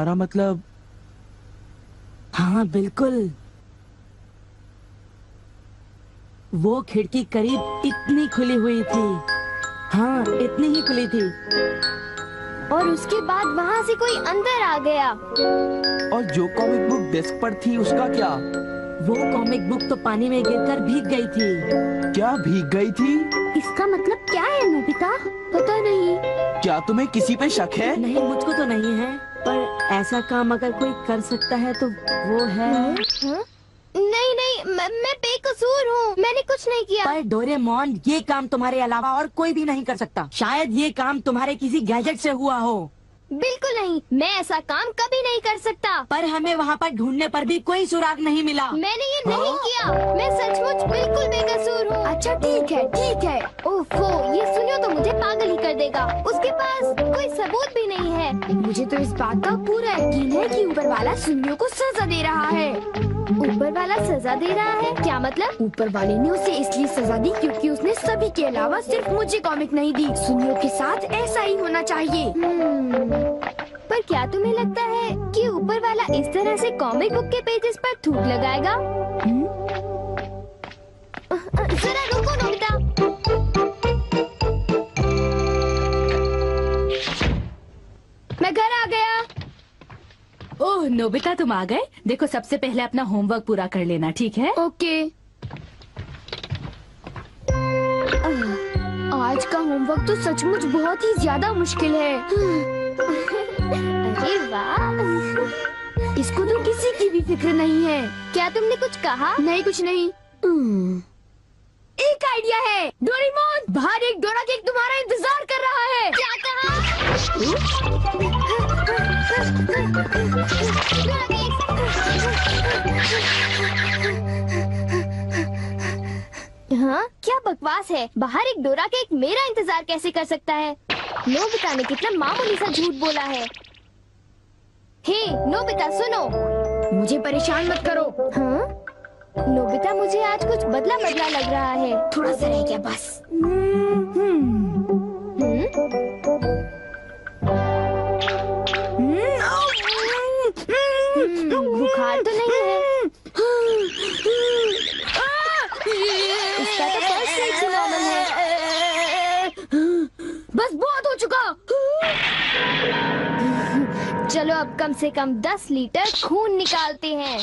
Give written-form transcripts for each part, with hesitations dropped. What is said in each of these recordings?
तुम्हारा मतलब? हाँ बिल्कुल, वो खिड़की करीब इतनी खुली हुई थी। हाँ, इतनी ही खुली थी। और उसके बाद वहाँ से कोई अंदर आ गया। और जो कॉमिक बुक डेस्क पर थी उसका क्या? वो कॉमिक बुक तो पानी में गिरकर भीग गई थी। क्या भीग गई थी? इसका मतलब क्या है नोबिता? पता नहीं। क्या तुम्हें किसी पे शक है? नहीं, मुझको तो नहीं है, पर ऐसा काम अगर कोई कर सकता है तो वो है। नहीं नहीं, मैं बेकसूर हूँ, मैंने कुछ नहीं किया। पर डोरेमोन, ये काम तुम्हारे अलावा और कोई भी नहीं कर सकता। शायद ये काम तुम्हारे किसी गैजेट से हुआ हो। बिल्कुल नहीं, मैं ऐसा काम कभी नहीं कर सकता। पर हमें वहाँ पर ढूंढने पर भी कोई सुराग नहीं मिला। मैंने ये नहीं किया, मैं सचमुच बिल्कुल बेकसूर हूँ। अच्छा ठीक है ठीक है। ओफो, ये सुनियो तो मुझे पागल ही कर देगा। उसके पास कोई सबूत भी नहीं है। मुझे तो इस बात का पूरा यकीन है कि ऊपर वाला सुनियो को सजा दे रहा है। ऊपर वाला सजा दे रहा है? क्या मतलब? ऊपर वाले ने उसे इसलिए सजा दी क्योंकि उसने सभी के अलावा सिर्फ मुझे कॉमिक नहीं दी। सुनियो के साथ ऐसा ही होना चाहिए। पर क्या तुम्हें लगता है कि ऊपर वाला इस तरह से कॉमिक बुक के पेजेस पर थूक लगाएगा? जरा रुको नोबिता। मैं घर आ गया। ओह नोबिता, तुम आ गए। देखो, सबसे पहले अपना होमवर्क पूरा कर लेना, ठीक है? ओके। आज का होमवर्क तो सचमुच बहुत ही ज्यादा मुश्किल है। अरे वाह, इसको तो किसी की भी फिक्र नहीं है। क्या तुमने कुछ कहा? नहीं, कुछ नहीं। एक आइडिया है। डोरेमोन, बाहर एक डोरा केक तुम्हारा इंतजार कर रहा है। क्या कहा? हाँ, क्या बकवास है। बाहर एक डोरा केक मेरा इंतजार कैसे कर सकता है? नोबिता ने कितना मामूली सा झूठ बोला है। हे नोबिता, सुनो। मुझे परेशान मत करो। हाँ? नोबिता, मुझे आज कुछ बदला बदला लग रहा है। थोड़ा सा रह गया बस। बुखार तो नहीं है? इसका तो फर्स्ट स्टेज से नॉर्मल है। बस बहुत हो चुका। चलो अब कम से कम 10 लीटर खून निकालते हैं।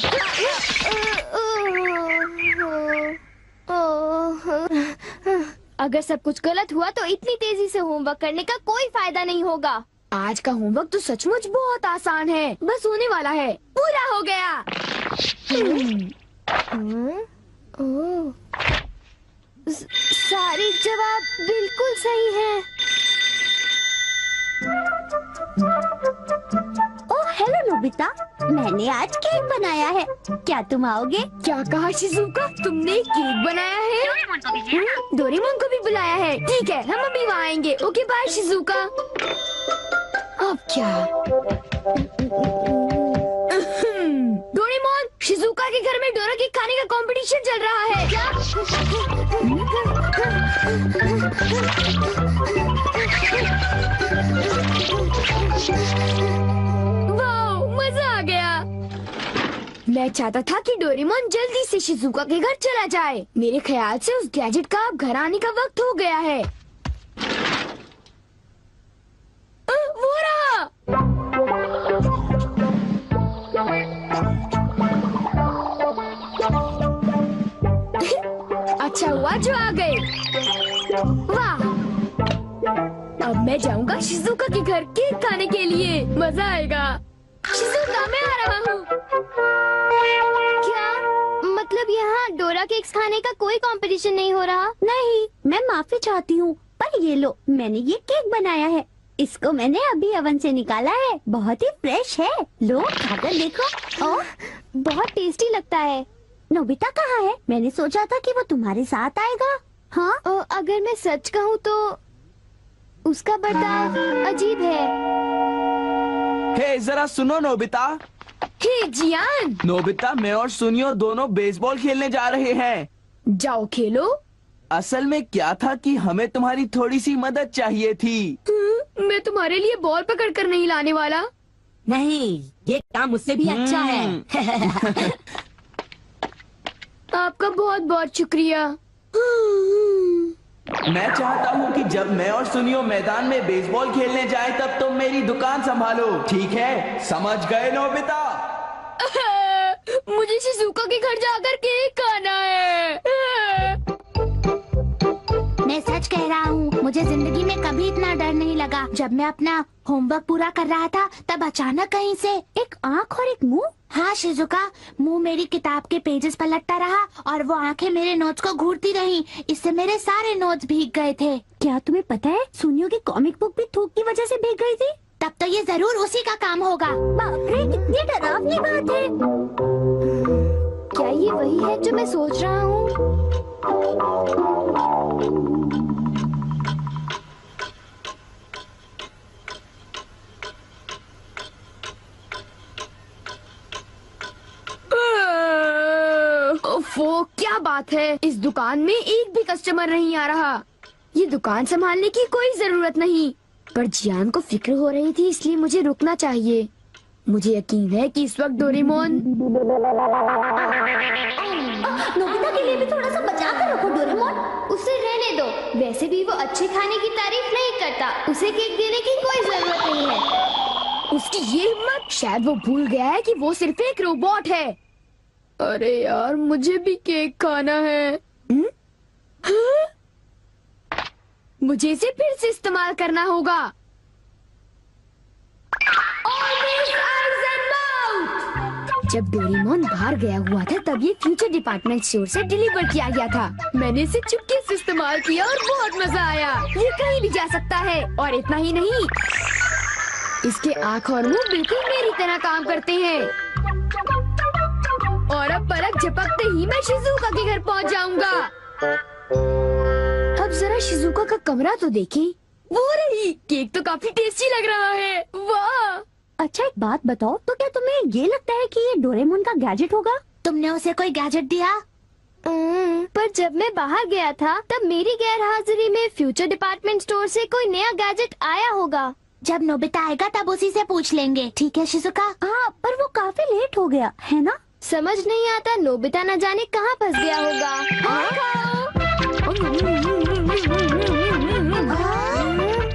अगर सब कुछ गलत हुआ तो इतनी तेजी से होमवर्क करने का कोई फायदा नहीं होगा। आज का होमवर्क तो सचमुच बहुत आसान है, बस होने वाला है। पूरा हो गया। सारे जवाब बिल्कुल सही हैं। ओह हेलो नोबिता, मैंने आज केक बनाया है, क्या तुम आओगे? क्या कहा शिजुका? तुमने केक बनाया है? डोरेमोन को भी बुलाया है। ठीक है, हम अभी वहाँ आएंगे। Okay bye Shizuka. अब क्या? डोरेमोन, शिजुका के घर में डोरा केक खाने का कंपटीशन चल रहा है। क्या? वाह, मजा आ गया। मैं चाहता था कि डोरेमोन जल्दी से शिजुका के घर चला जाए। मेरे ख्याल से उस गैजेट का अब घर आने का वक्त हो गया है। वो रहा। अच्छा हुआ जो आ गए। वाह, अब मैं जाऊंगा शिजुका के घर केक खाने के लिए। मजा आएगा। शिजुका, मैं आ रहा हूँ। क्या मतलब यहाँ डोरा केक्स खाने का कोई कंपटीशन नहीं हो रहा? नहीं, मैं माफी चाहती हूँ, पर ये लो, मैंने ये केक बनाया है। इसको मैंने अभी ओवन से निकाला है, बहुत ही फ्रेश है। लो खाकर देखो। ओह, बहुत टेस्टी लगता है। नोबिता कहाँ है? मैंने सोचा था कि वो तुम्हारे साथ आएगा। हाँ, अगर मैं सच कहूँ तो उसका बर्ताव अजीब है। हे जरा सुनो नोबिता। हे जियान। नोबिता, मैं और सुनियो दोनों बेसबॉल खेलने जा रहे हैं। जाओ खेलो। असल में क्या था कि हमें तुम्हारी थोड़ी सी मदद चाहिए थी। मैं तुम्हारे लिए बॉल पकड़ कर नहीं लाने वाला। नहीं, ये काम मुझसे भी अच्छा है। आपका बहुत बहुत शुक्रिया। मैं चाहता हूँ कि जब मैं और सुनियो मैदान में बेसबॉल खेलने जाए तब तुम मेरी दुकान संभालो, ठीक है? समझ गए नोबिता? मुझे शिजुका के घर जाकर केक खाना है। मैं सच कह रहा हूँ, मुझे जिंदगी में कभी इतना डर नहीं लगा। जब मैं अपना होमवर्क पूरा कर रहा था तब अचानक कहीं से एक आँख और एक मुंह। हाँ शिजुका, मुंह मेरी किताब के पेजेस पलटता रहा और वो आंखें मेरे नोट्स को घूरती रहीं। इससे मेरे सारे नोट्स भीग गए थे। क्या तुम्हें पता है, सुनियो की कॉमिक बुक भी थूक की वजह से भीग गई थी? तब तो ये जरूर उसी का काम होगा। बाप रे, कितनी डरावनी बात है। क्या ये वही है जो मैं सोच रहा हूँ? ओफो, क्या बात है, इस दुकान में एक भी कस्टमर नहीं आ रहा। ये दुकान संभालने की कोई जरूरत नहीं, पर जियान को फिक्र हो रही थी, इसलिए मुझे रुकना चाहिए। मुझे यकीन है कि इस वक्त डोरेमोन। नोबिता के लिए भी थोड़ा सा बचा कर रखो डोरेमोन। उसे रहने दो, वैसे भी वो अच्छे खाने की तारीफ नहीं करता। उसे केक देने की कोई जरूरत नहीं है। उसकी ये हिम्मत, शायद वो भूल गया है कि वो सिर्फ एक रोबोट है। अरे यार, मुझे भी केक खाना है। हाँ? मुझे इसे फिर से इस्तेमाल करना होगा। जब डोरेमोन बाहर गया हुआ था तब ये फ्यूचर डिपार्टमेंट स्टोर से डिलीवर किया गया था। मैंने इसे चुपके से इस्तेमाल किया और बहुत मजा आया। ये कहीं भी जा सकता है, और इतना ही नहीं, इसके आँख और मुंह बिल्कुल मेरी तरह काम करते हैं। और अब पलक झपकते ही मैं शिजुका के घर पहुंच जाऊंगा। अब जरा शिजुका का कमरा तो देखें। वो रही, केक तो काफी टेस्टी लग रहा है। वाह! अच्छा एक बात बताओ, तो क्या तुम्हें ये लगता है कि ये डोरेमोन का गैजेट होगा? तुमने उसे कोई गैजेट दिया? पर जब मैं बाहर गया था तब मेरी गैर हाजिरी में फ्यूचर डिपार्टमेंट स्टोर से कोई नया गैजेट आया होगा। जब नोबिता आएगा तब उसी से पूछ लेंगे, ठीक है शिजुका? हाँ, पर वो काफी लेट हो गया है ना? समझ नहीं आता, नोबिता न जाने कहाँ फंस गया होगा।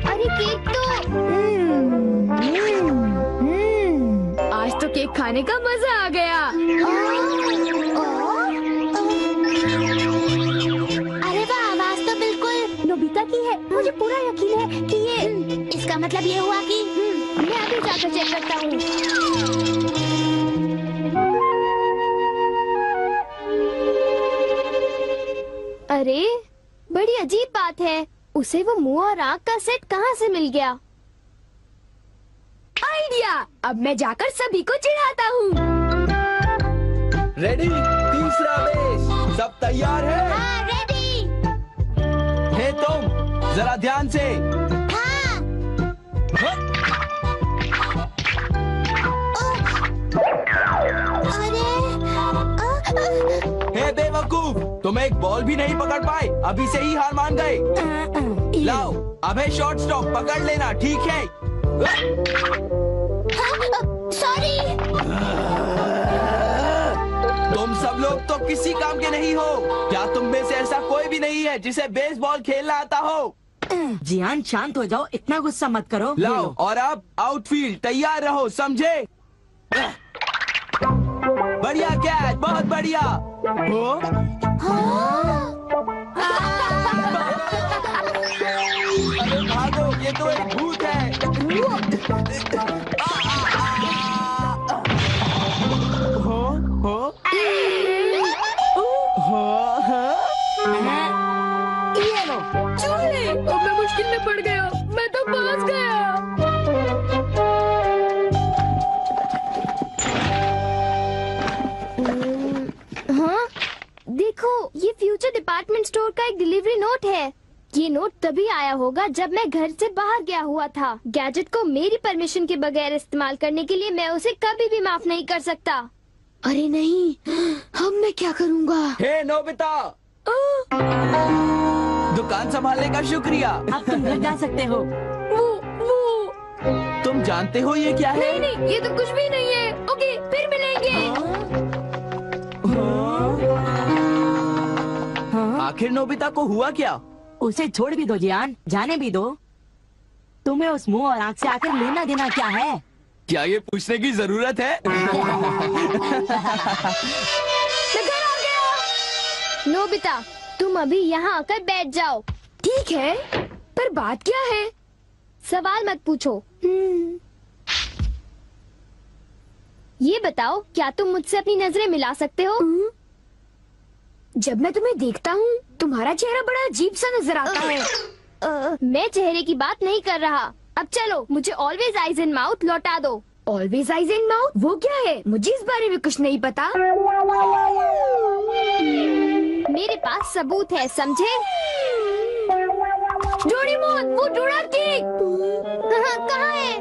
अरे केक तो आज तो केक खाने का मजा आ गया। अरे वाह, आवाज तो बिल्कुल नोबिता की है। मुझे पूरा यकीन है कि ये, इसका मतलब ये हुआ कि मैं अभी जाकर चेक करता हूँ। अरे बड़ी अजीब बात है, उसे वो मुंह और आँख का सेट कहाँ से मिल गया? आइडिया! अब मैं जाकर सभी को चिढ़ाता हूँ। रेडी? तीसरा बेस, सब तैयार है? हाँ, रेडी। हे तुम, जरा ध्यान से। हाँ। हे बेवकूफ, तुम एक बॉल भी नहीं पकड़ पाए, अभी से ही हार मान गए। लाओ, अब है शॉर्ट स्टॉप, पकड़ लेना, ठीक है? सॉरी। तुम सब लोग तो किसी काम के नहीं हो। क्या तुम में से ऐसा कोई भी नहीं है जिसे बेसबॉल खेलना आता हो? जियान शांत हो जाओ, इतना गुस्सा मत करो। लाओ, और अब आउटफील्ड तैयार रहो, समझे? बढ़िया कैच, बहुत बढ़िया। हो? अरे भागो, ये तो एक भूत है। ये लो। चूहे! अब मैं मुश्किल में पड़ गया, मैं तो फंस गया। हाँ, देखो, ये फ्यूचर डिपार्टमेंट स्टोर का एक डिलीवरी नोट है। ये नोट तभी आया होगा जब मैं घर से बाहर गया हुआ था। गैजेट को मेरी परमिशन के बगैर इस्तेमाल करने के लिए मैं उसे कभी भी माफ नहीं कर सकता। अरे नहीं, अब मैं क्या करूँगा? हे नोबिता, दुकान संभालने का शुक्रिया। अब तुम घर जा सकते हो। वो तुम जानते हो ये क्या है? नहीं नहीं, ये तो कुछ भी नहीं है। ओके, फिर मिलेंगे। आखिर नोबिता को हुआ क्या? उसे छोड़ भी दो जियान, जाने भी दो। तुम्हें उस मुंह और आंख से आखिर लेना देना क्या है? क्या ये पूछने की जरूरत है? मैं घर आ गया। नोबिता, तुम अभी यहाँ आकर बैठ जाओ। ठीक है, पर बात क्या है? सवाल मत पूछो। ये बताओ, क्या तुम मुझसे अपनी नजरें मिला सकते हो? जब मैं तुम्हें देखता हूँ, तुम्हारा चेहरा बड़ा अजीब सा नजर आता है। मैं चेहरे की बात नहीं कर रहा। अब चलो, मुझे ऑलवेज आइज इन माउथ लौटा दो। Always eyes in mouth? वो क्या है? मुझे इस बारे में कुछ नहीं पता। मेरे पास सबूत है, समझे? डोरेमोन, वो डोराकी कहाँ है?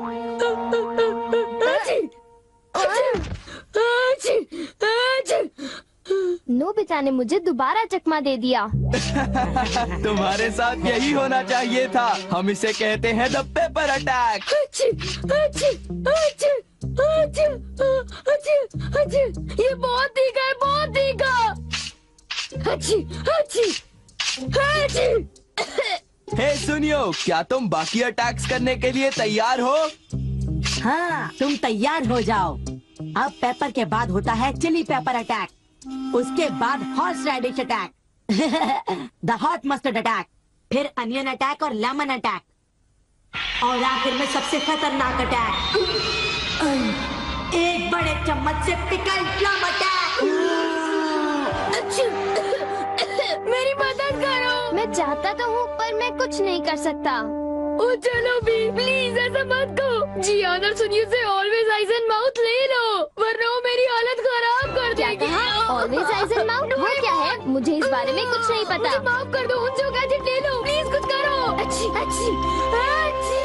नोबिता ने मुझे दोबारा चकमा दे दिया। तुम्हारे साथ यही होना चाहिए था। हम इसे कहते हैं द पेपर अटैक। ये बहुत तीखा है, बहुत तीखा। हे सुनियो, क्या तुम बाकी अटैक्स करने के लिए तैयार हो? हाँ, तुम तैयार हो जाओ। अब पेपर के बाद होता है चिली पेपर अटैक, उसके बाद horseradish attack, the hot mustard attack, फिर अनियन अटैक और लेमन अटैक, और आखिर में सबसे खतरनाक अटैक, एक बड़े चम्मच से पिकल प्लम अटैक। मेरी मदद करो। मैं चाहता तो हूँ, पर मैं कुछ नहीं कर सकता। ओ चलो भी, प्लीज ऐसा मत करो। जियान और सुनियो से ऑलवेज आइज एंड माउथ ले लो, वरना वो मेरी हालत खराब कर देगी। ऑलवेज आइज एंड माउथ वो क्या है? मुझे इस बारे में कुछ नहीं पता। मुझे माफ कर दो, उनसे गैजेट ले लो, प्लीज कुछ करो। अच्छी अच्छी अच्छी।